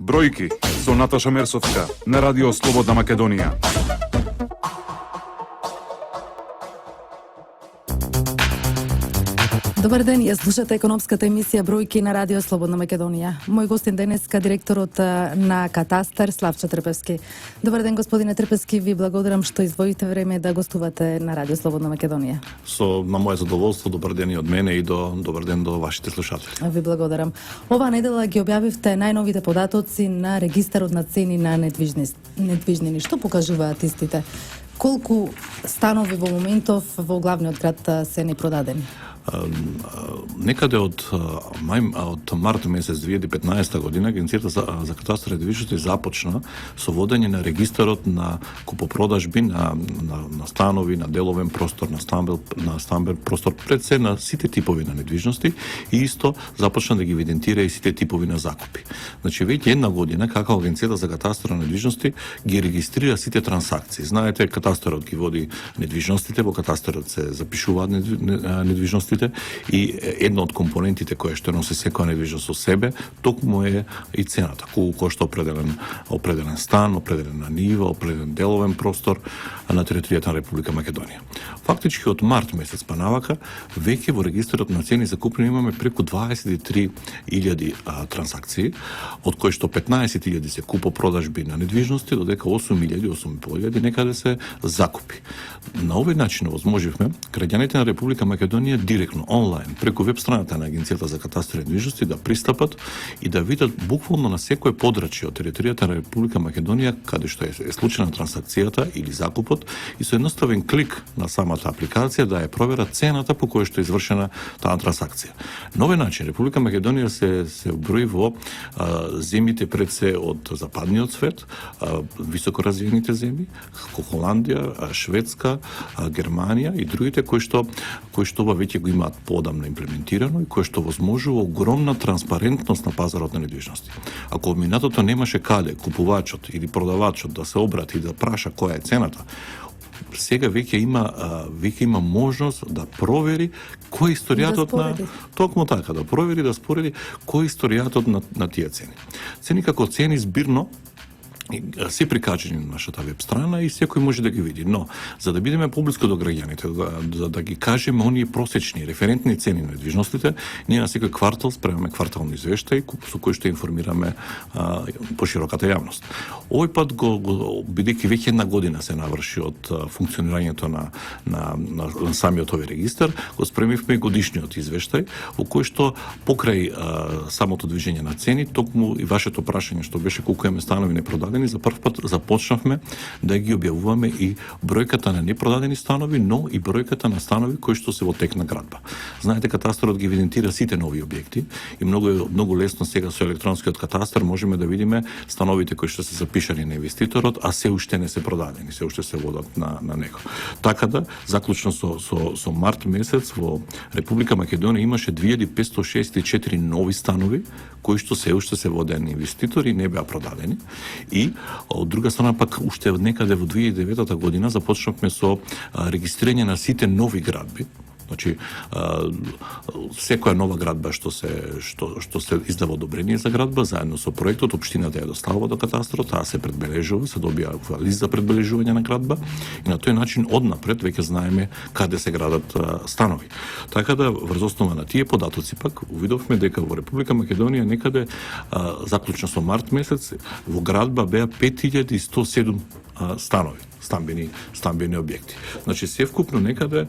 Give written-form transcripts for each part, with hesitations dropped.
Бројки со Наташа Мерсовска на Радио Слободна Македонија. Добар ден, ја слушате економската емисија Бројки на Радио Слободна Македонија. Мој гостин денеска директорот на Катастар Славчо Трпевски. Добар ден, господине Трпевски, ви благодарам што издвоите време да гостувате на Радио Слободна Македонија. На моје задоволство, добар ден и од мене и добар ден до вашите слушатели. Ви благодарам. Оваа недела ги објавивте најновите податоци на регистарот на цени на недвижнини. Што покажуваат истите? Колку станови во моментов во главниот град се непродадени? Некаде од март месец 2015 година Агенцијата за катастар и недвижности започна со водење на регистарот на купопродажби на станови, на деловен простор, на стамбен простор, пред се на сите типови на недвижности и исто започна да ги евидентира и сите типови на закупи. Значи веќе една година како Агенцијата за катастар на недвижности ги регистрира сите трансакции. Знаете, катастарот ги води недвижностите, во катастарот се запишуваат недвижности и една од компонентите која што носи секоја недвижност со себе, токму е и цената, колку кошта определен стан, определена нива, определен деловен простор на територијата на Република Македонија. Фактички од март месец па навака, веќе во регистарот на цени за купнина имаме преку 23.000 трансакции, од кои што 15.000 се купопродажби на недвижности, додека 8.500 некаде се закупи. На овој начин возможивме граѓаните на Република Македонија директно онлайн преку веб страната на Агенцијата за катастар и недвижности да пристапат и да видат буквално на секој подрачје од територијата на Република Македонија каде што е случајна трансакцијата или закупот и со едноставен клик на самата апликација да ја проверат цената по која што е извршена таа трансакција. На овој начин Република Македонија се брои во земјите пред се од западниот свет, високо развиените земји, Холандија, Шведска, Германија и другите кои што веќе го имаат поодамна имплементирано и кое што возможува огромна транспарентност на пазарот на недвижности. Ако во минатото немаше каде купувачот или продавачот да се обрати и да праша која е цената, сега веќе има можност да провери кој е историјатот на токму така, да провери, да спореди кој е историјатот на тие цени. Цени како цени збирно се прикачени на нашата веб страна и секој може да ги види. Но, за да бидеме поблиску до граѓаните, за да ги кажеме оние просечни, референтни цени на недвижностите, ние на секој квартал спремаме квартални извештаи со кои што информираме по широката јавност. Овој пат бидејќи веќе една година се наврши од функционирањето на самиот овој регистар, го спремивме годишниот извештај, во кој што покрај самото движење на цени, токму и вашето прашање што беше колку имаме станови непродадени, за прв пат започнавме да ги објавуваме и бројката на непродадени станови, но и бројката на станови кои што се во тек на градба. Знаете, катастарот ги евидентира сите нови објекти и многу лесно сега со електронскиот катастар можеме да видиме становите кои што се запишани на инвеститорот, а се уште не се продадени, се уште се водат на него. Така да, заклучно со март месец во Република Македонија имаше 2564 нови станови кои што се уште се водени инвеститори и не беа продадени. И од друга страна пак уште некаде во 2009 година започнавме со регистрирање на сите нови градби. Значи, секоја нова градба што се издава одобрение за градба, заедно со проектот, општината ја доставува до катастарот, таа се предбележува, се добија лист за предбележување на градба и на тој начин однапред веќе знаеме каде се градат станови. Така да, врз основа на тие податоци пак увидовме дека во Република Македонија некаде заклучно со март месец во градба беа 5107 станови, стамбени објекти. Значи, севкупно некаде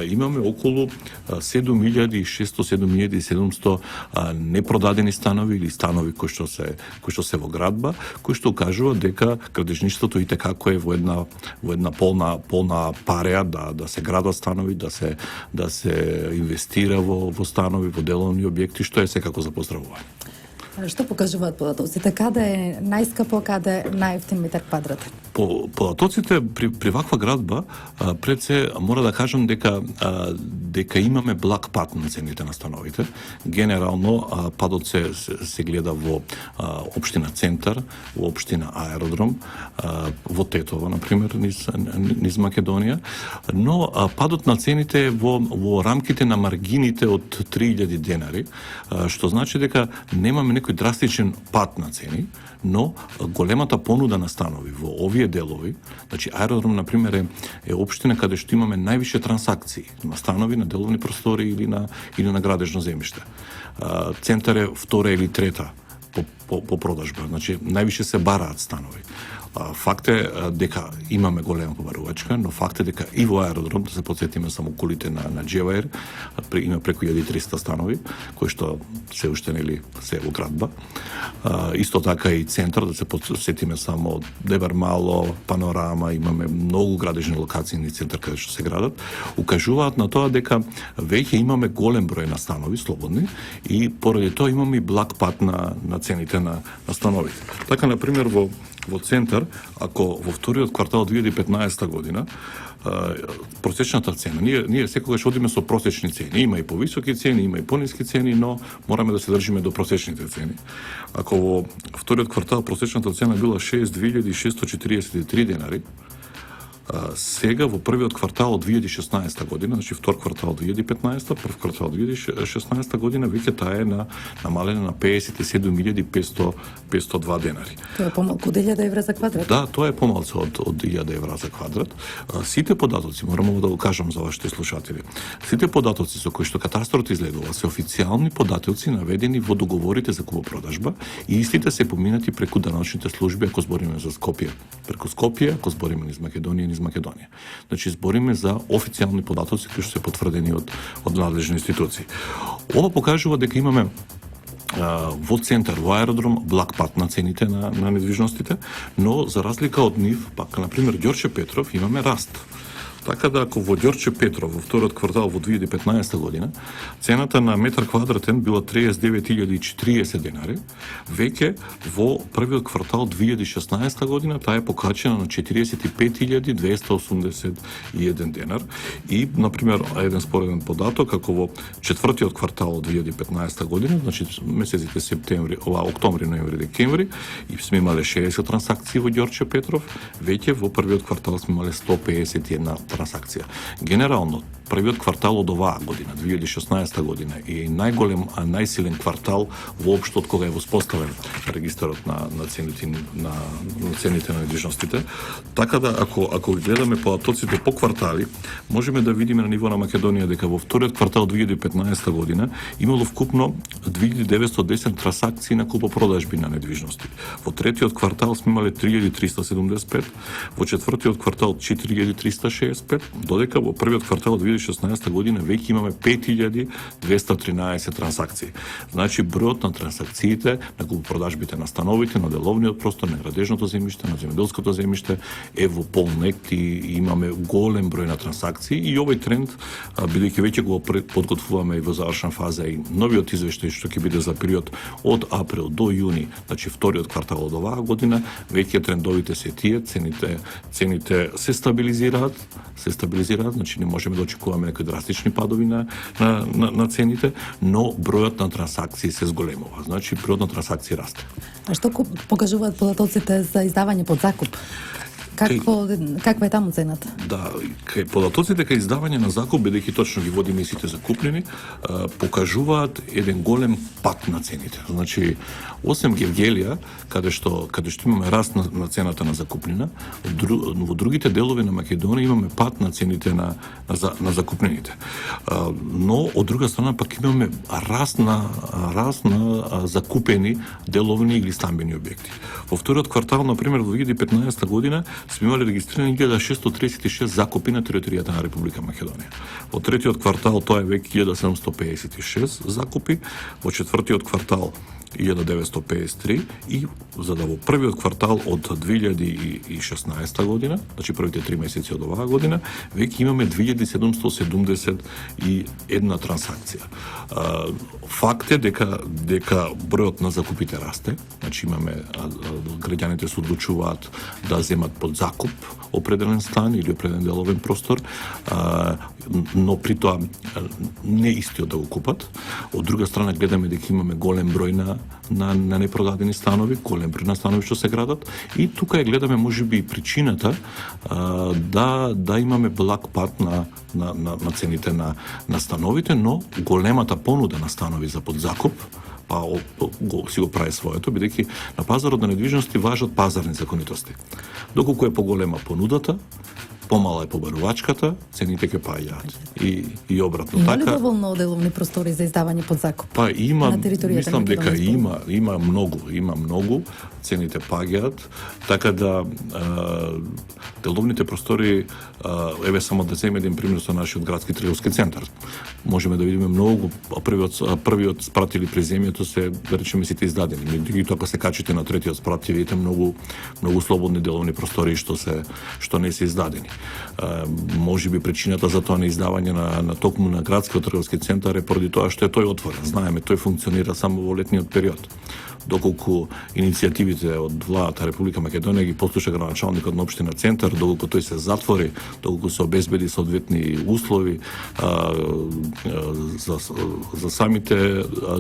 имаме околу 7600-7700 непродадени станови или станови кои што се во градба, кои што кажува дека градежништвото итекако е во една полна пареа да се градат станови, да се инвестира во станови, во деловни објекти, што е секако за поздравување. Што покажуваат податоците? Каде е најскапо, каде е најевтин метар квадратен? По податоците при ваква градба пред се мора да кажам дека имаме благ пат на цените на становите. Генерално падот се гледа во општина Центар, во општина Аеродром, во Тетово на пример низ Македонија, но падот на цените е во рамките на маргините од 3000 денари, што значи дека немаме некој драстичен пат на цени, но големата понуда на станови во овие делови, значи Аеродром на пример е општина каде што имаме највише трансакции на станови, на деловни простори или на градежно земјиште. Центар е втора или трета по продажба, значи највише се бараат станови. Факт е дека имаме голема побарувачка, но факт е дека и во Аеродром, да се подсетиме само кулите на Джеваер, има преку 1300 станови, кои што се уште нели се во градба. Исто така и Центар, да се подсетиме само Дебар Мало, Панорама, имаме многу градежни локации на Центар каде што се градат, укажуваат на тоа дека веќе имаме голем број на станови слободни и поради тоа имаме и благ пат на цените на становите. Така на пример во Центар, ако во вториот квартал 2015 година просечната цена, ние секогаш одиме со просечни цени, има и повисоки цени, има и пониски цени, но мораме да се држиме до просечните цени. Ако во вториот квартал просечната цена била 6.643 денари, сега во првиот квартал од 2016 година, значи втор квартал 2015, прв квартал 2016 година, веќе таа е намалена на 57.502 денари. Тоа е помалку од 1000 евра за квадрат? Да, тоа е помалку од 1000 евра за квадрат. Сите податоци, морамо да го кажам за вашите слушатели, сите податоци со кои што катастрот излегува се официјални податоци наведени во договорите за купопродажба и истите се поминати преку даночните служби ако збориме за Скопје. Преку Скопје, ако збориме низ Македонија, Македонија. Значи збориме за официјални податоци кои што се потврдени од надлежни институции. Ова покажува дека имаме во Центар, во Аеродром, благ пат на цените на недвижностите, но за разлика од нив, пак, например, Ѓорче Петров, имаме раст. Така да ако во Ѓорче Петров во вториот квартал во 2015 година цената на метар квадратен била 39.040 денари, веќе во првиот квартал 2016 година таа е покачена на 45.281 денар и на пример еден спореден податок ако во четвртиот квартал од 2015 година, значи месеците септември, октомври, ноември, декември и сме имале 60 трансакции во Ѓорче Петров, веќе во првиот квартал сме имале 151 трансакција. Генерално, првиот квартал од оваа година, 2016 година, е најголем, најсилен квартал воопшто од кога е воспоставен регистарот на цените на недвижностите. Така да, ако гледаме податоците по квартали, можеме да видиме на ниво на Македонија дека во вториот квартал 2015 година имало вкупно 2910 трансакции на купопродажби на недвижности. Во третиот квартал сме имале 3375, во четвртиот квартал 4365, додека во првиот квартал 2016 година веќе имаме 5213 трансакции. Значи бројот на трансакциите на купопродажбите на становите, на деловниот простор, на градежното земјиште, на земјоделското земјиште е во полнект и имаме голем број на трансакции и овој тренд, бидејќи веќе го подготвуваме и во завршна фаза и новиот извештај што ќе биде за период од април до јуни, значи вториот квартал од оваа година, веќе трендовите се тие, цените се стабилизираат, значи не можеме да очекуваме некои драстични падови на цените, но бројот на трансакции се зголемува. Значи бројот на трансакции расте. А што покажуваат податоците за издавање под закуп? Каква е таму цената? Да, кај податоците кај издавање на закуп, бидејќи точно ги водиме и сите закупнини, покажуваат еден голем пат на цените. Значи, осем Гевгелија, каде што имаме раст на цената на закупнина, во другите делови на Македонија имаме пат на цените на закупнините. Но од друга страна пак имаме раст на закупени деловни или стамбени објекти. Во вториот квартал, на пример, во 2015 година сме имали регистрирани 1636 закупи на територијата на Република Македонија. Во третиот квартал тоа е веќе 1756 закупи, во четвртиот квартал 1953 и за да во првиот квартал од 2016 година, значи првите 3 месеци од оваа година, веќе имаме 2771 трансакција. Факт е дека бројот на закупите расте, значи имаме граѓаните се одлучуваат да земат под закуп определен стан или определен деловен простор, но при тоа не истиот да го купат. Од друга страна гледаме дека имаме голем број на непродадени станови, голем број на станови што се градат, и тука гледаме можеби причината да имаме благ пат на цените на становите, но големата понуда на станови за подзакуп си го прави своето, бидејќи на пазарот на недвижности важат пазарни законитости. Доколку е поголема понудата, помала е побарувачката, цените ќе паѓаат. И обратно. Има ли доволно деловни простори за издавање под закуп? Па има, на територијата мислам на дека Македонија? има многу, цените паѓаат, така да деловните простори, еве само да земе еден пример со нашиот градски трговски центар. Можеме да видиме многу, првиот спрат или приземјето се, да речеме, сите издадени. И тоа се качите на третиот спрат, ќе видите многу слободни деловни простори што не се издадени. Може би причината за тоа неиздавање на токму на градскиот трговски центар е поради тоа што е тој отворен. Знаеме, тој функционира само во летниот период. Доколку иницијативите од владата Република Македонија ги послуша градоначалникот на општина Центар, доколку тој се затвори, доколку се обезбеди соодветни услови за самите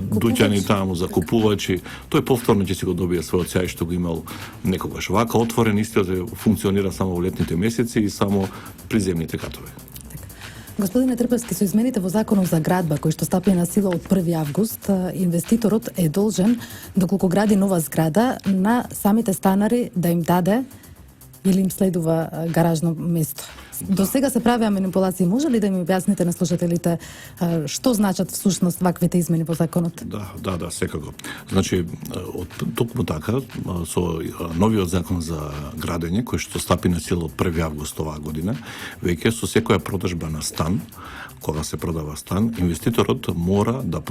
доаѓани таму, за купувачи, тој повторно ќе си го добие својот сјај што го имал некогаш. Вака отворен истиот функционира само во летните месеци и само приземните катови. Господине Трпевски, со измените во Законот за градба, кој што стапи на сила од 1 август, инвеститорот е должен, доколку гради нова зграда, на самите станари да им даде или им следува гаражно место. До сега се правеа манипулации. Може ли да ми објасните на слушателите што значат всушност ваквите измени во законот? Да, секако. Значи, токму така, со новиот закон за градење, кој што стапи на сила од 1 август оваа година, веќе со секоја продажба на стан, кога се продава стан, инвеститорот мора да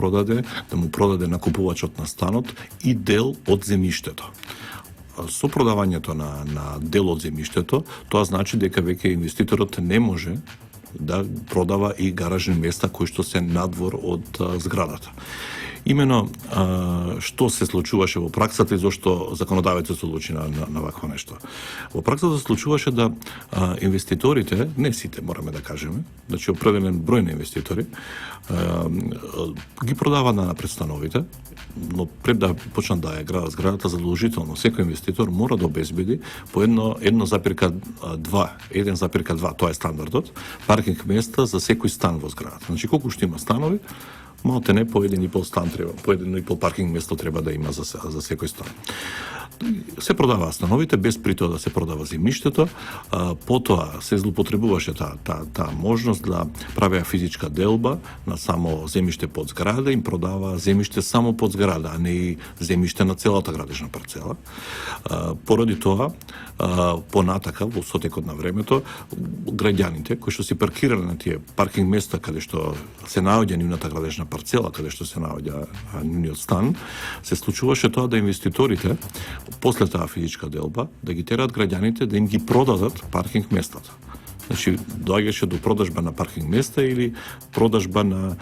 му продаде на купувачот на станот и дел од земјиштето. Со продавањето на дел од земјиштето, тоа значи дека веќе инвеститорот не може да продава и гаражни места кои што се надвор од зградата. Имено, што се случуваше во праксата и зошто законодавецот се одлучи на вакво нешто. Во праксата се случуваше да инвеститорите, не сите мораме да кажеме, значи определен број на инвеститори, ги продава на предстановите, но пред да почнат да ја градат зградата, задолжително секој инвеститор мора да обезбеди по 1,2, тоа е стандардот, паркинг места за секој стан во зградата. Значи колку што има станови, малте не по 1,5 стан треба, по 1,5 паркинг место треба да има за секој стан. Се продаваа становите без при тоа да се продава земјиштето, потоа се злоупотребуваше таа можност да правеа физичка делба на само земјиште под зграда, им продаваа земјиште само под зграда, а не и земјиште на целата градежна парцела. Поради тоа, понатака во сотекот на времето, граѓаните кои што си паркирале на тие паркинг места каде што се наоѓа нивната градежна парцела, каде што се наоѓа нивниот стан, се случуваше тоа да инвеститорите после таа физичка делба да ги терат граѓаните да им ги продадат паркинг местата. Значи, доаѓаше до продажба на паркинг места или продажба на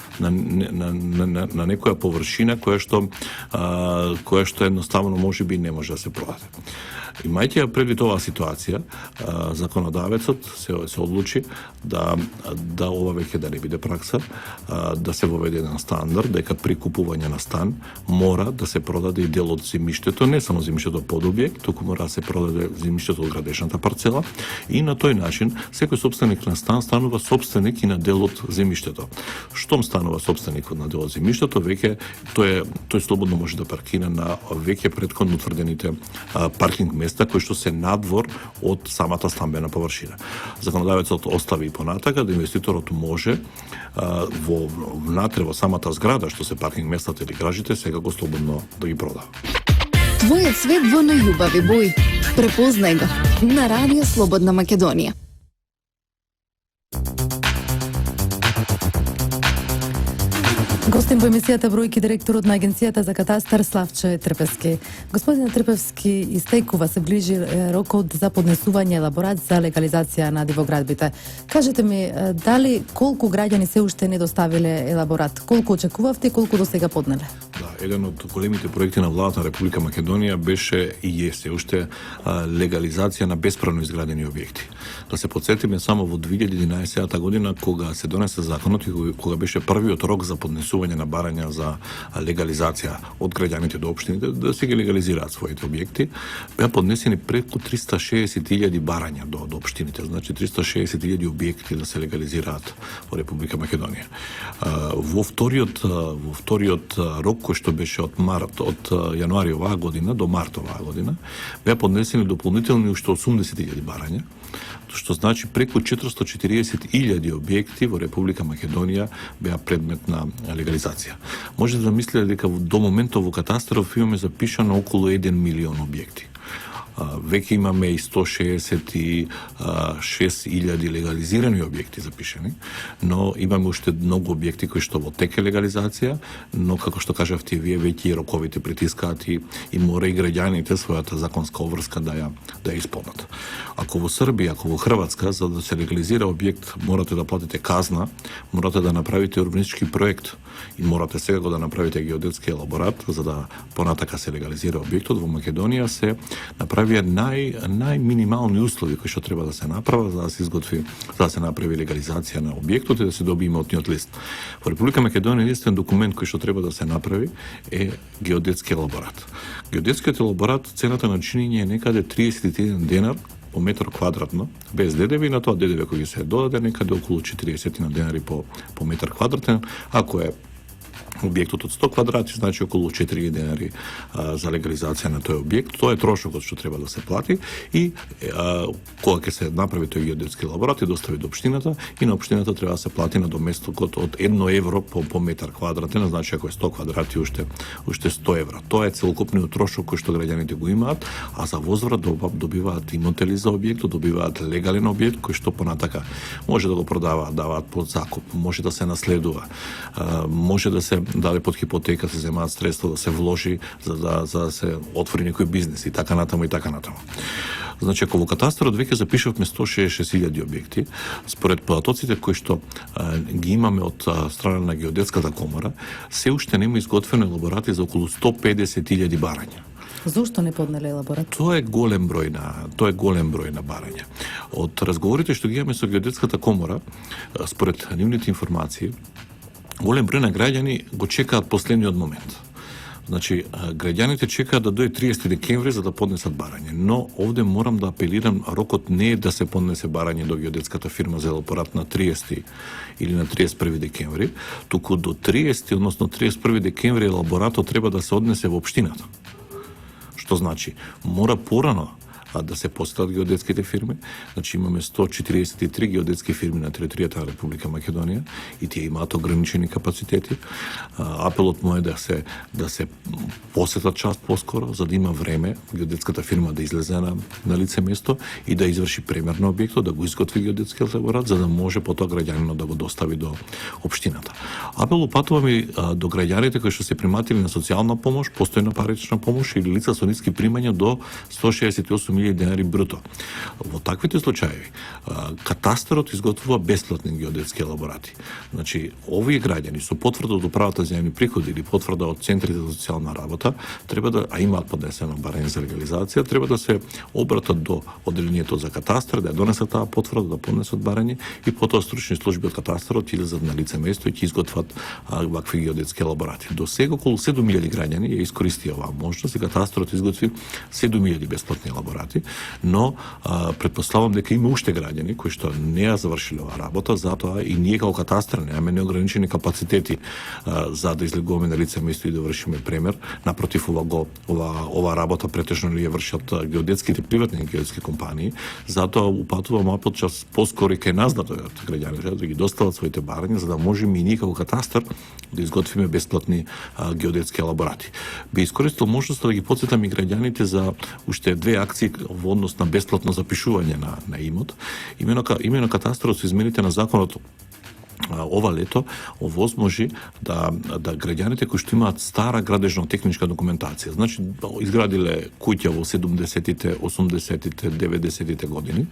некоја површина која што едноставно можеби не може да се продаде. Имајќи ја предвид оваа ситуација, законодавецот се одлучи да ова веќе да не биде пракса, да се воведе еден стандард дека при купување на стан мора да се продаде и дел од земјиштето, не само земјиштето под објект, туку мора да се продаде земјиштето од градежната парцела и на тој начин секој собственик на стан станува собственик и на дел од земјиштето. Штом станува собственик на дел од земјиштето, веќе тој слободно може да паркира на веќе претходно утврдените паркинг места кои што се надвор од самата стамбена површина. Законодавецот остави и понатака да инвеститорот може внатре во самата зграда што се паркинг местата или гаражите секако слободно да ги продава. Твојот свет во најубави бои. Препознај го на Радио Слободна Македонија. Гостин во емисијата бројки директорот на Агенцијата за катастар Славче Трпевски. Господине Трпевски, истекува се ближи рокот за поднесување елаборат за легализација на дивоградбите. Кажете ми, дали колку граѓани се уште не доставиле елаборат? Колку очекувавте и колку до сега поднеле? Да, еден од големите проекти на владата на Република Македонија беше и се уште легализација на бесправно изградени објекти. Да се подсетиме само во 2011 година кога се донесе законот и кога беше првиот рок за поднесување на барања за легализација од граѓаните до општините да се ги легализираат своите објекти, беа поднесени преку 360.000 барања до општините, значи 360.000 објекти да се легализираат во Република Македонија. Во вториот рок кој што беше од јануари оваа година до март оваа година, беа поднесени дополнителни уште 80.000 барања, што значи преку 440.000 објекти во Република Македонија беа предмет на легализација. Може да мислите дека до моментов во катастаров имаме запишано околу 1 милион објекти. Веќе имаме и 166.000 легализирани објекти запишени, но имаме уште многу објекти кои што во тек е легализација, но како што кажавте вие, веќе и роковите притискаат и мора и граѓаните својата законска обврска да ја исполнат. Ако во Србија, ако во Хрватска, за да се легализира објект, морате да платите казна, морате да направите урбанистички проект и морате секако да направите геодетски елаборат за да понатака се легализира објектот. Во Македонија се направија најминимални услови кои што треба да се направат за да се изготви, за да се направи легализација на објектот и да се добие имотниот лист. Во Република Македонија единствен документ кој што треба да се направи е геодетски елаборат. Геодетскиот елаборат, цената на чинење е некаде 31 денар по метар квадратно, без ДДВ, и на тоа ДДВ кој се додаде некаде околу 40 денари по метар квадратен. Ако е објектот од 100 квадрати, значи околу 4 денари за легализација на тој објект. Тоа е трошокот што треба да се плати и кога ќе се направи тој геодетски елаборат и достави до општината, и на општината треба да се плати надоместокот од 1 евро по метар квадратен, значи ако е 100 квадрати уште 100 евро. Тоа е целокупниот трошок кој што граѓаните го имаат, а за возврат добиваат имотели за објектот, добиваат легален објект кој што понатака може да го продаваат, даваат под закуп, може да се наследува, може да се даде под хипотека, се земаат средства да се вложи за да се отвори некој бизнес и така натаму и така натаму. Значи, ако во катастарот веќе запишавме 166.000 објекти, според податоците кои што ги имаме од страна на Геодетската комора, се уште нема изготвени елаборати за околу 150.000 барања. Зошто не поднеле елаборат? Тоа е голем број на барања. Од разговорите што ги имаме со Геодетската комора, според нивните информации, голем број на граѓани го чекаат последниот момент. Значи, граѓаните чекаат да дојде 30 декември за да поднесат барање, но овде морам да апелирам, рокот не е да се поднесе барање до геодетската фирма за елаборат на 30 или на 31 декември, туку до 30, односно 31 декември елаборатот треба да се однесе во општината. Што значи, мора порано да се посетат геодетските фирми. Значи имаме 143 геодетски фирми на територијата на Република Македонија и тие имаат ограничени капацитети. Апелот мој е да се посетат час поскоро, за да има време геодетската фирма да излезе на лице место и да изврши премер на објектот, да го изготви геодетски елаборат, за да може потоа граѓанинот да го достави до општината. Апел упатувам и до граѓаните кои што се приматили на социјална помош, постојна парична помош или лица со ниски примања до 168.000 денари бруто. Во таквите случаи катастарот изготвува бесплатни геодетски елаборати. Значи, овие граѓани со потврда од управата за јавни приходи или потврда од центрите за социјална работа, треба да имаат поднесено барање за легализација, треба да се обратат до одделението за катастар, да ја донесат таа потврда, да поднесат барање и потоа стручни служби од катастарот излезат на лице место и ќе изготват вакви геодетски елаборати. До сега околу 7.000 граѓани ја искористија оваа можност и катастарот изготви 7.000 бесплатни елаборати, но претпоставувам дека има уште граѓани кои што не ја завршиле оваа работа, затоа и ние како катастар немаме неограничени капацитети за да излегуваме на лице место и да вршиме премер. Напротив, ова работа претежно ли ја вршат геодетските приватни геодетски компании, затоа упатувам апел час поскоро и кај нас да дојдат граѓани да ги достават своите барања, за да можеме и ние како катастар да изготвиме бесплатни геодетски елаборати. Би искористил можноста да ги потсетам и граѓаните за уште две акции во однос на бесплатно запишување на имот. Имено катастарот со измените на законот ова лето овозможи да граѓаните кои што имаат стара градежно-техничка документација, значи изградиле куќа во 70-тите, 80-тите, 90-тите години,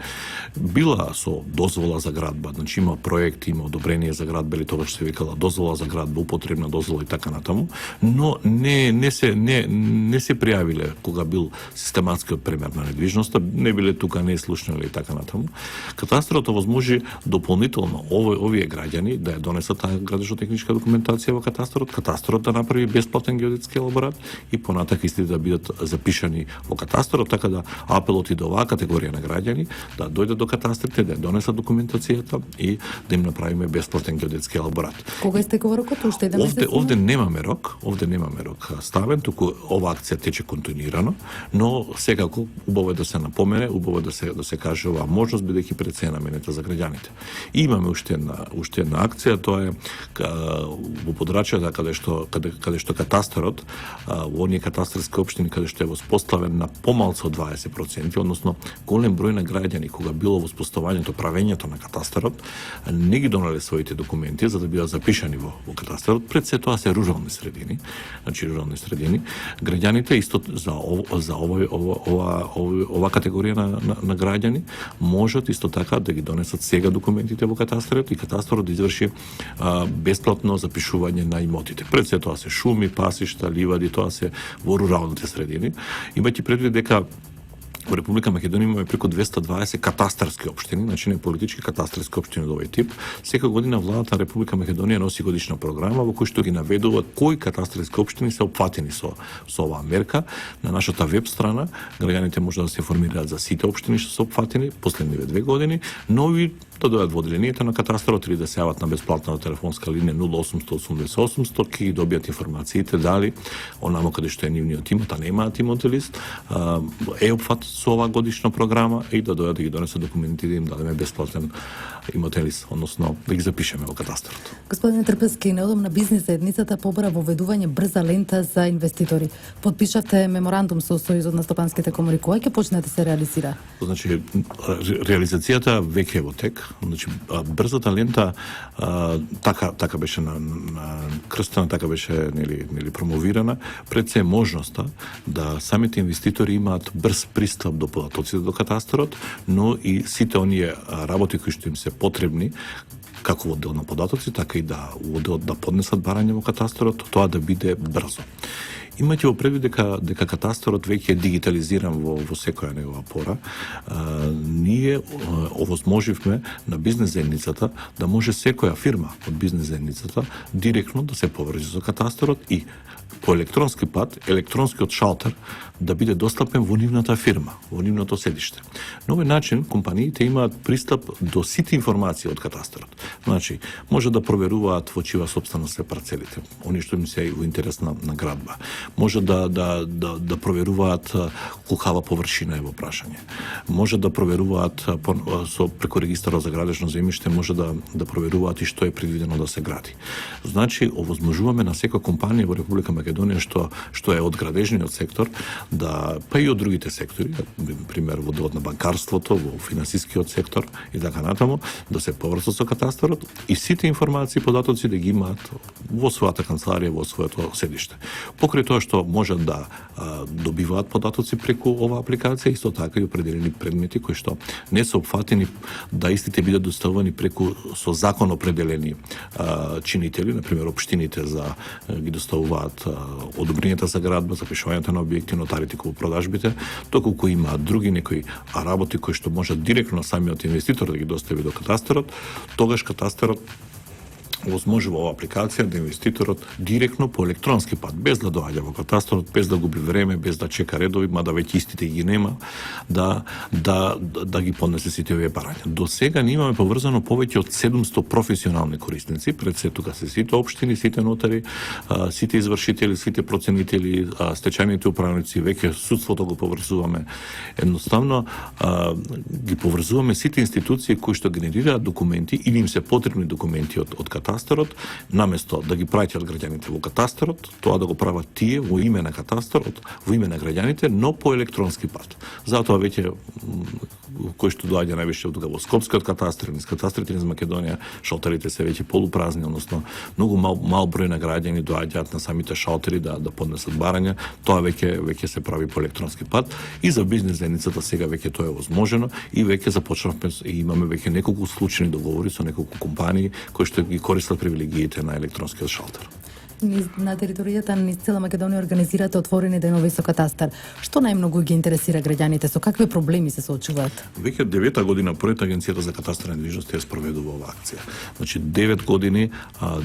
била со дозвола за градба, значи има проект, има одобрение за градба, или тогаш се викала дозвола за градба, употребна дозвола и така натаму, но не се пријавиле кога бил систематскиот премер на недвижноста, не биле тука, не слушнале и така натаму. Катастрот овозможи дополнително овие граѓани да ја донесат таа градежно-техничка документација во катастрот да направи бесплатен геодетски елаборат и понатака истите да бидат запишани во катастрот, така да апелот и до оваа категорија на граѓани да дојдат до катастрите, да ја донесат документацијата и да им направиме бесплатен геодетски елаборат. Кога истекува рокот? Уште еден месец? Овде немаме рок ставен, туку ова акција тече континуирано, но секако убаво е да се напомене, убаво е да се каже оваа можност, бидејќи пред се наменета за граѓаните. И имаме уште една акција, тоа е во подрачјата каде што катастрот, во оние катастарски општини каде што е воспоставен на помалку од 20%, односно голем број на граѓани кога било воспоставањето, правењето на катастрот, не ги донале своите документи за да бидат запишани во катастрот. Пред се тоа се рурални средини. Граѓаните исто за ова категорија на граѓани можат исто така да ги донесат сега документите во катастрот и катастрот да изврши бесплатно запишување на имотите. Пред се тоа се шуми, пасишта, ливади, тоа се во руралните средини. Имајќи предвид дека во Република Македонија имаме преку 220 катастарски општини, значи не политички катастарски општини од овој тип. Секоја година владата на Република Македонија носи годишна програма во која што ги наведува кои катастарски општини се опфатени со оваа мерка. На нашата веб страна граѓаните може да се информираат за сите општини што се опфатени последниве 2 години, но и да дојдат во одделението на катастрот или да се јават на бесплатна телефонска линија 0800 80 800, ќе ги добијат информациите дали онамо каде што е нивниот имот, а немаат имотен лист, е опфат со оваа годишна програма и да дојдат да ги донесат документи да им дадеме бесплатен имотен лист, односно да ги запишеме во катастрот. Господине Трпевски, неодамна бизнис заедницата побара воведување брза лента за инвеститори. Подпишавте меморандум со Сојузот на стопанските комори. Кога ќе почне да се реализира? Значи, реализацијата веќе е во тек. Значи, брзата лента така беше на крстена, така беше нели промовирана. Пред се можноста да самите инвеститори имаат брз пристап до податоците до катастрот, но и сите оние работи кои што им се потребни како во оддел на податоци, така и да поднесат барање во катастрот, тоа да биде брзо. Имајте во предвид дека катастрот веќе е дигитализиран во секоја негова пора, ние овозможивме на бизнес заедницата да може секоја фирма од бизнес заедницата директно да се поврзи со катастрот и по електронски пат, електронскиот шалтер да биде достапен во нивната фирма, во нивното седиште. На овој начин компаниите имаат пристап до сите информации од катастрот. Значи, може да проверуваат во чија сопственост се парцелите, они што им се во интерес на градба. Може да проверуваат колкава површина е во прашање. Може да проверуваат преку регистарот за градежно земјиште, може да проверуваат и што е предвидено да се гради. Значи, овозможуваме на секоја компанија во Република Македонија што е од градежниот сектор, па и од другите сектори, пример во делот на банкарството, во финансискиот сектор и така натаму, да се поврзат со катастрот и сите информации, податоци да ги имаат во својата канцеларија, во своето седиште. Покрај тоа што можат да добиваат податоци преку оваа апликација, исто така и определени предмети кои што не се опфатени да истите бидат доставувани преку со закон определени чинители, например општините ги доставуваат одобренијата за градба, запишувањето на објекти, нотарите кога продажбите, доколку имаат други некои работи кои што можат директно самиот инвеститор да ги достави до катастрот, тогаш катастрот возможува оваа апликација да инвеститорот директно по електронски пат, без да доаѓа во катастрот, без да губи време, без да чека редови, мада веќе истите ги нема, да ги поднесе сите овие барања. До сега ние имаме поврзано повеќе од 700 професионални корисници, пред се тука се сите општини, сите нотари, сите извршители, сите проценители, стечајните управници, веќе судството го поврзуваме. Едноставно ги поврзуваме сите институции кои што генерираат документи или им се потребни документи од катастрот, наместо да ги праќаат граѓаните во катастрот, тоа да го прават тие во име на катастрот, во име на граѓаните, но по електронски пат. Затоа веќе кој што доаѓа највише од во Скопскиот катастар, низ катастрите низ Македонија, шалтерите се веќе полупразни, односно многу мал број на граѓани доаѓаат на самите шалтери да поднесат барања. Тоа веќе се прави по електронски пат и за бизнес заедницата сега веќе тоа е возможено и веќе започнавме и имаме веќе неколку случајни договори со неколку компании кои што ги користат привилегиите на електронскиот шалтер. На територијата низ цела Македонија организирате отворени денови со катастар. Што најмногу ги интересира граѓаните, со какви проблеми се соочуваат? Веќе 9 година пред Агенцијата за катастар на недвижности ја спроведува оваа акција. Значи 9 години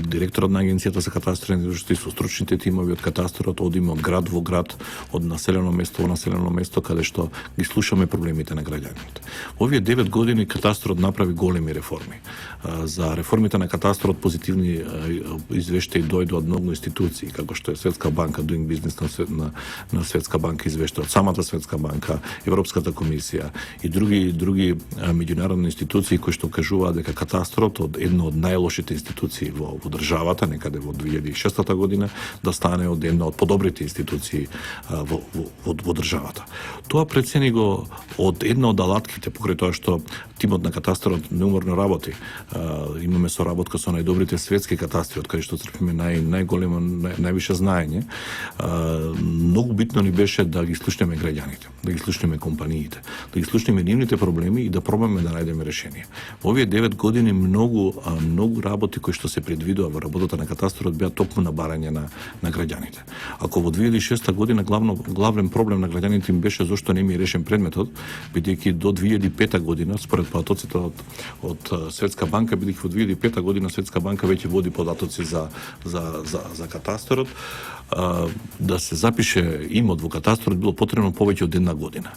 директорот на Агенцијата за катастар на недвижности со стручните тимови од катастарот одиме од град во град, од населено место во населено место, каде што ги слушаме проблемите на граѓаните. Овие 9 години катастарот направи големи реформи. За реформите на катастарот позитивни извештаи дојдоа од многу институции, како што е Светска банка, Doing Business на Светска банка извешта од самата Светска банка, Европската комисија и други меѓународни институции кои што кажуваат дека катастарот од една од најлошите институции во државата, некаде во 2006 година, да стане од една од подобрите институции во државата. Тоа прецени го од една од алатките покрај тоа што тимот на катастарот неуморно работи. Имаме соработка со најдобрите светски катастри, од каде што црпиме најголемо, највише знаење. Многу битно ни беше да ги слушнеме граѓаните, да ги слушнеме компаниите, да ги слушнеме нивните проблеми и да пробаме да најдеме решение. Во овие 9 години многу работи кои што се предвидува во работата на катастарот беа токму на барање на граѓаните. Ако во 2006 година главен проблем на граѓаните им беше зошто не ми е решен предметот, бидејќи до 2005 година според податоците од Светска банка, бидејќи во 2005 година Светска банка веќе води податоци за катастарот, да се запише имот во катастарот било потребно повеќе од една година.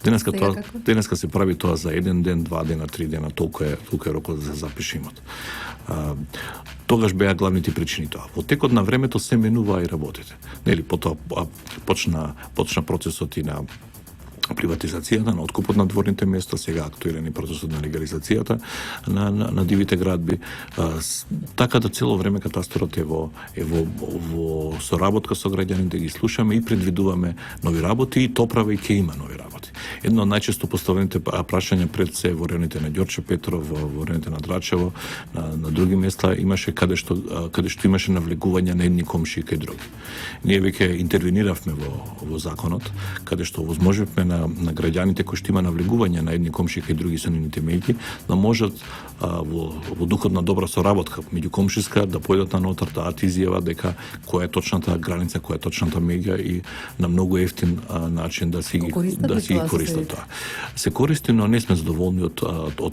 Денеска се прави тоа за 1 ден, 2 дена, 3 дена, толку е рокот да се запише имот. Тогаш беа главните причини тоа. Во текот на времето се менуваа и работите. Нели, потоа почна процесот и на приватизацијата, на откупот на дворните места, сега актуелен и процесот на легализацијата на дивите градби. Така да цело време катастарот е во соработка со граѓаните, ги слушаме и предвидуваме нови работи и топрава и ќе има нови работи. Едно од најчесто поставените прашања пред се во районите на Ѓорче Петров, во районите на Драчево, на други места имаше каде што имаше навлегување на едни комшии кај други. Ние веќе интервениравме во законот, каде што возможивме на граѓаните кои што има навлегување на едни комшии кај други со нивните меѓи, да можат во духот на добра соработка меѓукомшиска да појдат на нотар, да дадат изјава дека која е точната граница, која е точната меѓа и на многу ефтин начин да си ги користат тоа. Се користи, но не сме задоволни од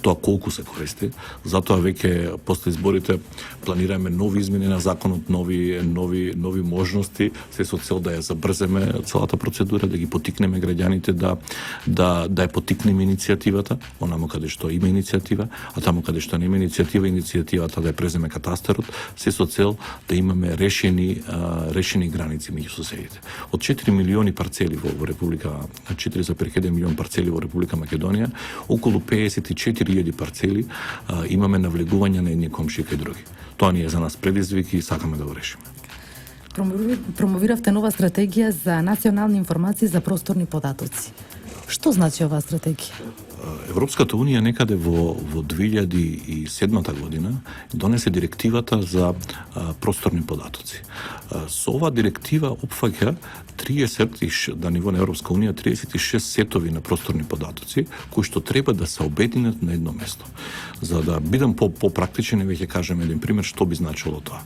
тоа колку се користи. Затоа веќе после изборите планираме нови измени на законот, нови можности, се со цел да ја забрземе целата процедура, да ги потикнеме граѓаните да ја потикнеме иницијативата, онамо каде што има иницијатива, а тамо каде што нема иницијативата да ја преземе катастарот, се со цел да имаме решени граници меѓу соседите. Од 4 милиони парцели во Република, 4,1 милион парцели во Република Македонија, околу 54.000 парцели имаме навлегување на едни комшии кај други. Тоа ни е за нас предизвик и сакаме да го решиме. Промовиравте нова стратегија за национални информации за просторни податоци. Што значи оваа стратегија? Европската унија некаде во 2007 година донесе директивата за просторни податоци. Со оваа директива опфаќа 30 на ниво на Европска унија 36 сетови на просторни податоци кои што треба да се обединат на едно место. За да бидам попрактичен, веќе кажем еден пример што би значило тоа.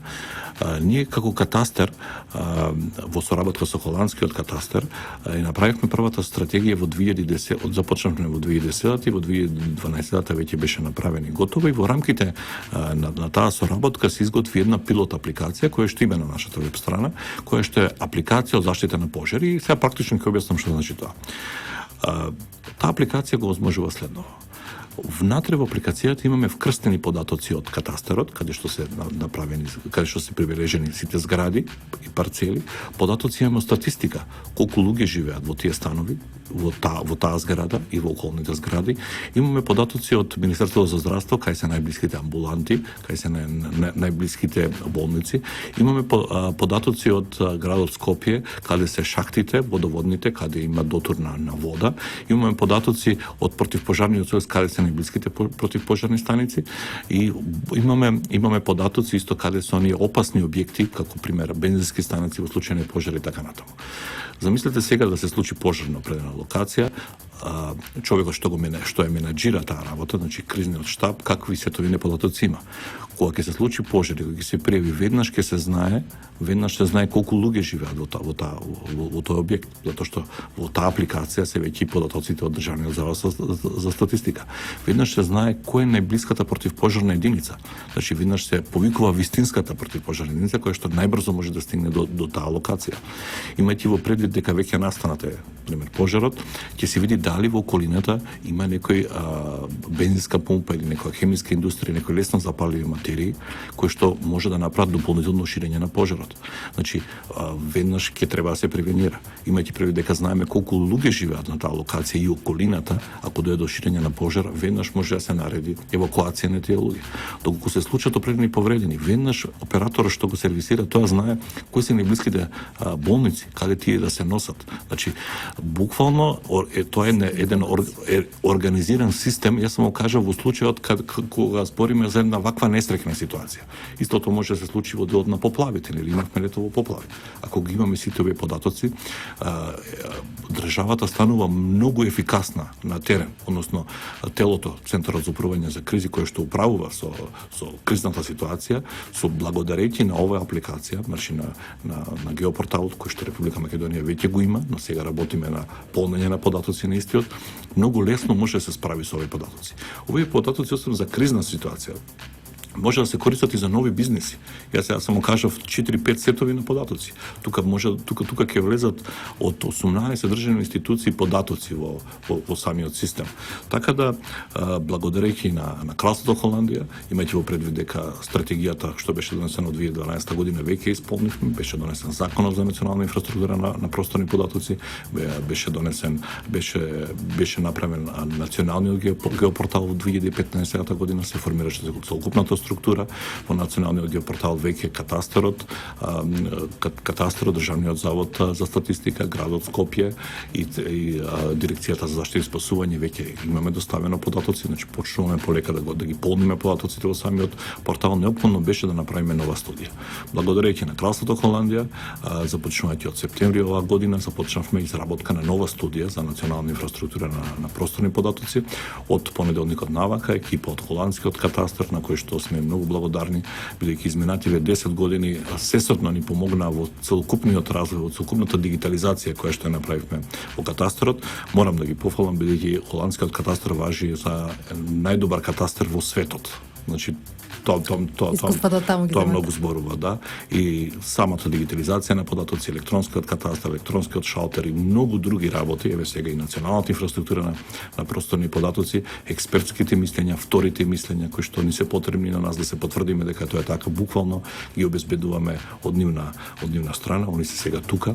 Ние како катастар во соработка со холандскиот катастар направивме првата стратегија во 2010, започнавме во 2010 и во 2012 веќе беше направена и готова, и во рамките на таа соработка се изготви една пилот апликација која што има на нашата веб страна, која што е апликација од заштита на пожари, и сега практично ќе објаснам што значи тоа. Таа апликација го возможува следново. Внатре во апликацијата имаме вкрстени податоци од катастарот, каде што се направени, каде што се прибележени сите згради и парцели. Податоци имаме од статистика, колку луѓе живеат во тие станови, во таа зграда и во околните згради. Имаме податоци од Министерството за здравство, кај се најблиските амбуланти, кај се најблиските болници. Имаме податоци од градот Скопје, каде се шахтите, водоводните, каде има дотур на вода. Имаме податоци од противпожарниот сојуз, каде се најблиските противпожарни станици, и имаме податоци исто каде се оние опасни објекти, како пример бензински станици во случај на пожари и така натаму. Замислете сега да се случи пожар на определена локација, човекот што ја менаџира таа работа, значи кризниот штаб, какви сетови податоци има. Кога ќе се случи пожар, кога ќе се пријави, веднаш се знае колку луѓе живеат во тој објект, затоа што во таа апликација се веќе податоците од Државниот завод за статистика. Веднаш се знае која е најблиската противпожарна единица. Значи веднаш се повикува вистинската противпожарна единица која што најбрзо може да стигне до таа локација. Имајќи во предвид дека веќе настанате, пример пожарот, ќе се види дали во околината има некој бензинска помпа или некоја хемиска индустрија, некој лесно запаливи материи кои што може да направат дополнително ширење на пожарот. Значи веднаш ќе треба да се превенира. Имајќи предвид дека знаеме колку луѓе живеат на таа локација и околината, ако дојде до ширење на пожар, веднаш може да се нареди евакуација на тие луѓе. Доколку се случат определени повредени, веднаш операторот што го сервисира, тоа знае кои се најблиските болници, каде тие да се носат. Значи буквално тоа е еден организиран систем. Јас сум го кажал во случајот кога збориме за една ваква несреќна ситуација. Истото може да се случи во делот на поплавите, или имавме летово поплави. Ако ги имаме сите овие податоци, државата станува многу ефикасна на терен, односно телото, Центарот за управување за кризи, кој што управува со кризната ситуација, со благодарејќи на оваа апликација, значи на геопорталот кој што Република Македонија веќе го има, но сега работиме на полнење на податоци на истиот, многу лесно може да се справи со овие податоци. Овие податоци освен за кризна ситуација може да се користат и за нови бизнеси. Јас само кажав 4-5 сетови на податоци. Тука ќе влезат од 18 државни институции податоци во самиот систем. Така да благодарејќи на Кралството Холандија, имајќи во предвид дека стратегијата што беше донесена од 2012 година веќе исполнивме, беше донесен Законот за национална инфраструктура на просторни податоци, беше направен националниот геопортал во 2015 година, се формираше целокупната структура во националниот геопортал веќе катастарот, Државниот завод за статистика, градот Скопје и дирекцијата за заштита и спасување веќе имаме доставено податоци, значи почнуваме полека да ги полниме податоците во самиот портал. Неопходно беше да направиме нова студија. Благодарејќи на Кралството Холандија, започнувајќи од септември оваа година, започнавме изработка на нова студија за национална инфраструктура на просторни податоци. Од понеделникот навака екипа од холандскиот катастар, на кој што сме многу благодарни, бидејќи изминативе 10 години сесотно ни помогна во целокупниот развој, во целокупната дигитализација која што ја направивме во катастарот. Морам да ги пофалам, бидејќи холандскиот катастар важи за најдобар катастар во светот. Значи тоа многу зборува, да. И самата дигитализација на податоци, електронскиот катастар, електронскиот шалтер и многу други работи, еве сега и националната инфраструктура на просторни податоци, експертските мислења, вторите мислења кои што ни се потребни на нас да се потврдиме дека тоа е така, буквално ги обезбедуваме од нивна страна. Они се сега тука.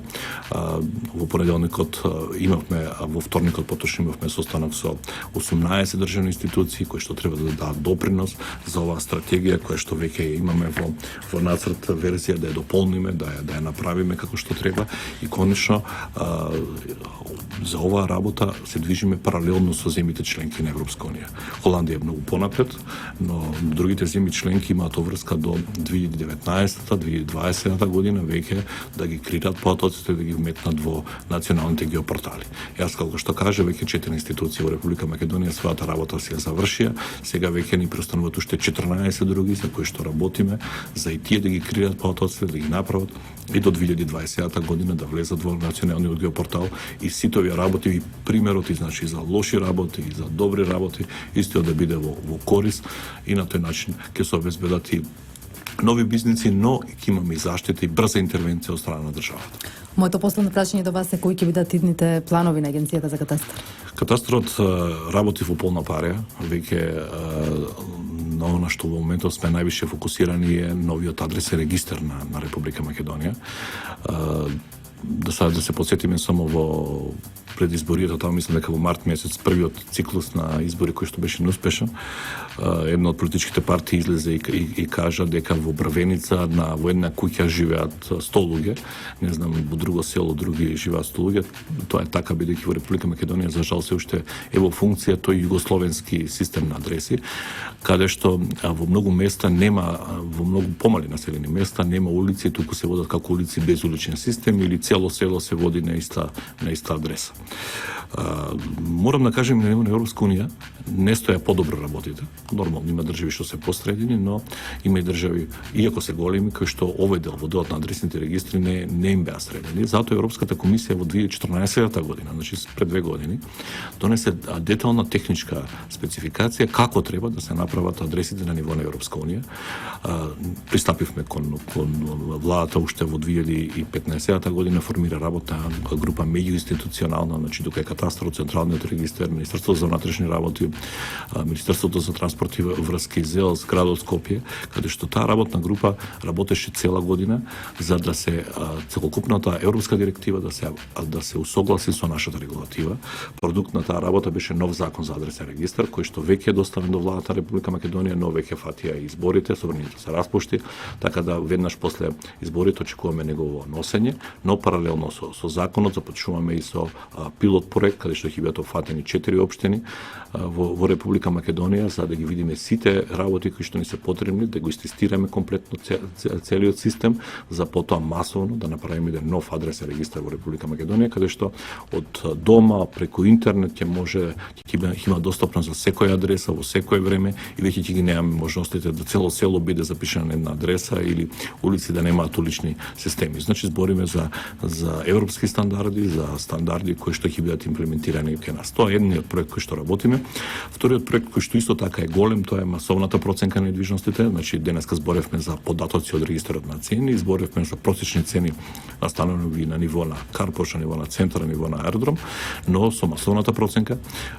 Во понеделникот имавме, во вторникот поточно имавме состанок со 18 државни институции кои што треба да дадат допринос за оваа стратегија која што веќе имаме во нацрт верзија, да ја дополниме, да ја направиме како што треба и конечно за оваа работа се движиме паралелно со земјите членки на Европска унија. Холандија е многу понапред, но другите земји членки имаат обврска до 2019-2020 година веќе да ги креираат податоците, да ги вметнат во националните геопортали. Јас како што кажа, веќе 4 институции во Република Македонија својата работа си ја завршија, сега веќе ни преостануваат уште 14 други за кои што работиме, за и тие да ги креираат податоците, да ги направат и до 2020 година да влезат во националниот геопортал и сите овие работи и примерот и значи за лоши работи и за добри работи исто да биде во корис и на тој начин ќе се обезбедат и нови бизниси, но ќе имаме и заштита и брза интервенција од страна на државата. Моето последно прашање до вас е кои ќе бидат идните планови на Агенцијата за катастар? Катастарот работи во полна парија, веќе на она што во моментот сме највише фокусирани е новиот адресен регистар на Република Македонија. Да се подсетиме само во пред изборието, таму мислам дека во март месец, првиот циклус на избори кој што беше неуспешен, една од политичките партии излезе и кажа дека во Брвеница во една куќа живеат 100 луѓе, не знам во друго село други живеат 100 луѓе. Тоа е така бидејќи во Република Македонија за жал се уште е во функција тој југословенски систем на адреси, каде што во многу места нема, во многу помали населени места нема улици, туку се водат како улици без уличен систем или цело село се води на иста адреса. Морам да кажем, на Европска унија не стоја подобро работите. Нормално има држави што се посредини, но има и држави, иако се големи, кои што овој дел, во делот на адресните регистри не им беа средени. Затоа Европската комисија во 2014 година, значи пред 2 години, донесе детална техничка спецификација како треба да се направат адресите на ниво на Европска унија. Пристапивме кон владата уште во 2015 година, формира работна група меѓуинституционална, значи тука е катастарот, централниот регистар, Министерството за внатрешни работи, Министерството за транспорт и врски, ЗЕЛС, градот Скопје, каде што таа работна група работеше цела година за да се целокупната европска директива да се усогласи со нашата регулатива. Продукт на таа работа беше нов закон за адресен регистар, кој што веќе е доставен до владата Република Македонија, но веќе фатија и изборите, собранието се распушти, така да веднаш после изборите очекуваме негово носење, но паралелно со законот започнуваме и со пилот проект каде што ќе бидат опфатени 4 општини во Република Македонија за да ги видиме сите работи кои што ни се потребни, да го истестираме комплетно целиот систем, за потоа масовно да направиме еден нов адресен регистар во Република Македонија, каде што од дома преку интернет ќе има достапност за секоја адреса во секое време и веќе ќе ги немаме можностите да цело село биде запишано на една адреса или улици да немаат улични системи. Значи збориме за европски стандарди, за стандарди кои што ќе бидат имплементирани кај нас. Тоа е едниот проект кој што работиме. Вториот проект кој што исто така е голем, тоа е масовната проценка на недвижностите. Значи денеска зборевме за податоци од регистарот на цени, зборевме за просечни цени на станови на ниво на карпош, на ниво на центар, на ниво на аеродром, но со масовната проценка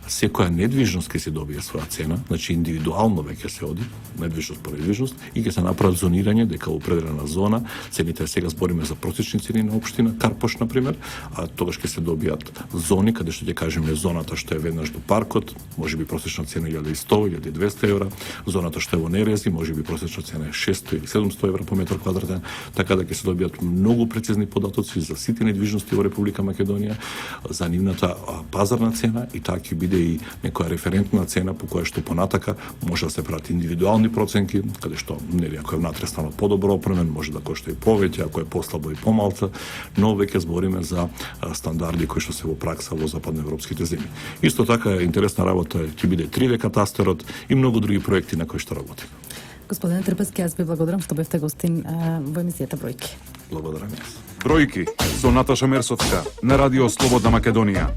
секоја недвижност ќе се добие своја цена, значи индивидуално веќе се оди недвижност по недвижност и ќе се направи зонирање дека во определена зона цените сега збориме за просечни цени на општина Карпош на пример, а тогаш ќе се добијат зони каде што ќе кажеме зоната што е веднаш до паркот, можеби просечна цена 1100, 1200 евра, зоната што е во Нерези, можеби просечна цена е 600 или 700 евра по метар квадратен, така да ќе се добијат многу прецизни податоци за сите недвижности во Република Македонија, за нивната пазарна цена и таа ќе биде и некоја референтна цена по која што понатака може да се прати индивидуални проценки, каде што нели ако е внатре станот подобро опремен, може да кошта и повеќе, ако е послабо и помалку, но веќе збориме за стандарди кои што се во пракса во западноевропските земји. Исто така интересна работа ќе биде 3D катастарот и многу други проекти на кои што работи. Господине Трпески, јас ви благодарам што бевте гостин во емисијата Бројки. Благодарам јас. Бројки со Наташа Мерсовска на Радио Слободна Македонија.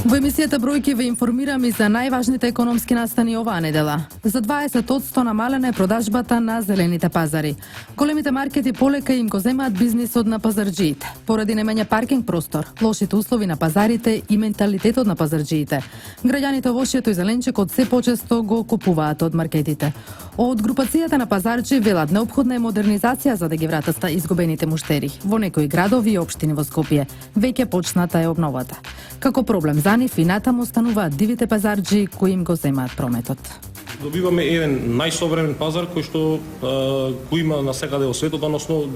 Во емисијата Бројки ве информирам и за најважните економски настани оваа недела. За 20% намалена е продажбата на зелените пазари. Големите маркети полека им го земаат бизнисот на пазарџиите. Поради немање паркинг простор, лошите услови на пазарите и менталитетот на пазарџиите, граѓаните овошјето и зеленчекот се почесто го купуваат од маркетите. Од групацијата на пазарџи велат неопходна е модернизација за да ги вратат изгубените муштери. Во некои градови и општини во Скопје веќе почната е обновата. Како проблем за нив и натаму стануваат дивите пазарџи кои им го земаат прометот. Добиваме еден најсовремен пазар кој што го има насекаде во светот, односно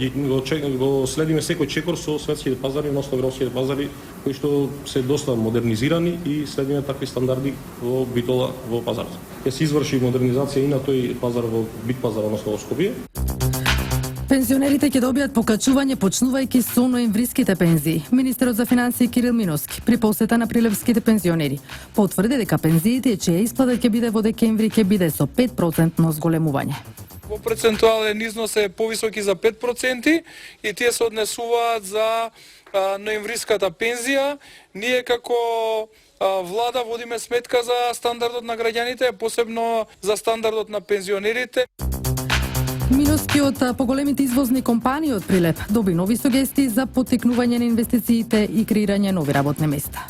го следиме секој чекор со светските пазари, односно европските пазари кои што се доста модернизирани и следиме такви стандарди во Битола во пазарот. Ќе се изврши модернизација и на тој пазар во Бит пазар, односно во Скопје. Пензионерите ќе добијат покачување почнувајќи со ноемвриските пензии. Министерот за финансии Кирил Миновски при посета на прилепските пензионери потврди дека пензиите чија исплата ќе биде во декември ќе биде со 5% зголемување. Во процентуален износ е повисоки за 5% и тие се однесуваат за ноемвриската пензија. Ние како влада водиме сметка за стандардот на граѓаните, посебно за стандардот на пензионерите. Миновски од поголемите извозни компании од Прилеп доби нови сугестии за поттикнување на инвестициите и креирање нови работни места.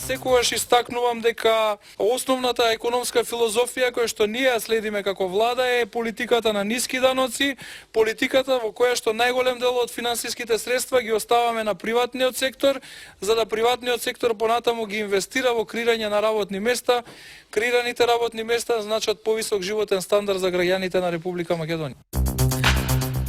Секогаш истакнувам дека основната економска филозофија која што ние ја следиме како влада е политиката на ниски даноци, политиката во која што најголем дел од финансиските средства ги оставаме на приватниот сектор, за да приватниот сектор понатаму ги инвестира во креирање на работни места. Креираните работни места значат повисок животен стандард за граѓаните на Република Македонија.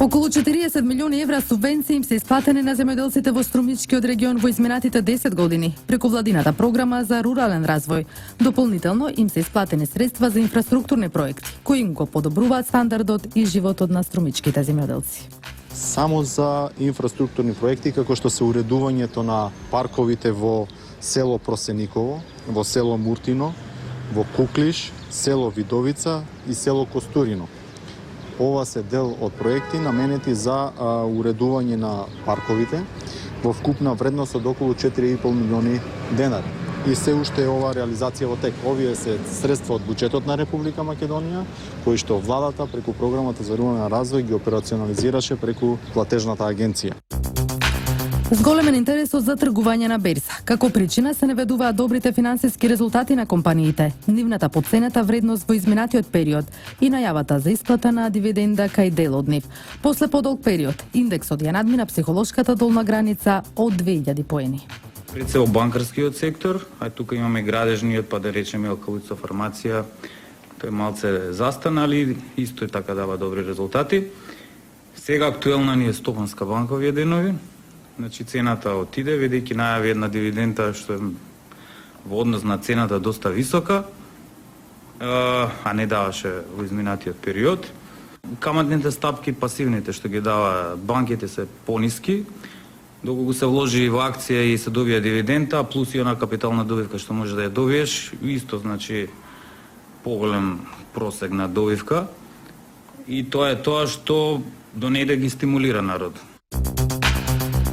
Околу 40 милиони евра субвенции им се исплатени на земјоделците во Струмичкиот регион во изминатите 10 години преку владината програма за рурален развој. Дополнително им се исплатени средства за инфраструктурни проекти кои им го подобруваат стандардот и животот на струмичките земјоделци. Само за инфраструктурни проекти како што се уредувањето на парковите во село Просениково, во село Муртино, во Куклиш, село Видовица и село Костурино. Ова се дел од проекти наменети за уредување на парковите во вкупна вредност од околу 4,5 милиони денари. И се уште е ова реализација во тек. Овие се средства од буџетот на Република Македонија, кои што владата преку програмата за рурален развој ги операционализираше преку платежната агенција. Зголемен интересот за тргување на берза. Како причина се наведуваат добрите финансиски резултати на компаниите, нивната потценета вредност во изминатиот период и најавата за исплата на дивиденда кај дел од нив. После подолг период, индексот ја надмина психолошката долна граница од 2000 поени. Пред се во банкарскиот сектор, а тука имаме градежниот, па да речеме алкалица фармација, тој малце застанали, исто и така дава добри резултати. Сега актуелна ни е Стопанска банка овие денови. Значи цената отиде, ведејќи најави една дивиденда што е во однос на цената доста висока, а не даваше во изминатиот период. Каматните стапки, пасивните што ги дава банките се пониски, доколку се вложи во акција и се добија дивиденда, плюс и она капитална добивка што може да ја добиеш, исто значи поголем просек на добивка. И тоа е тоа што до неде ги стимулира народ.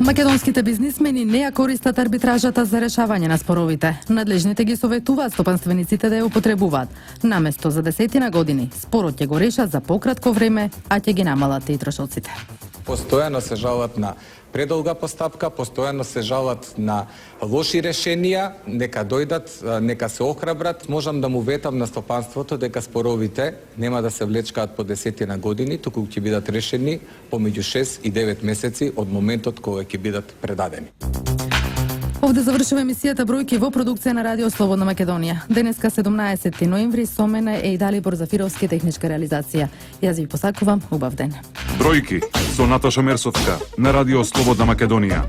Македонските бизнисмени не ја користат арбитражата за решавање на споровите. Надлежните ги советуваат стопанствениците да ја употребуваат. Наместо за 10 години, спорот ќе го решат за пократко време, а ќе ги намалат и трошоците. Постојано се жалат на предолга постапка, постојано се жалат на лоши решенија, нека дојдат, нека се охрабрат. Можам да му ветам на стопанството дека споровите нема да се влечкаат по 10 години, туку ќе бидат решени помеѓу 6 и 9 месеци од моментот кога ќе бидат предадени. Овде завршува емисијата Бројки во продукција на Радио Слободна Македонија. Денеска 17 ноември со мене е и Далибор Зафировски, техничка реализација. Јас ви посакувам убав ден. Бројки со Наташа Мерсовска на Радио Слободна Македонија.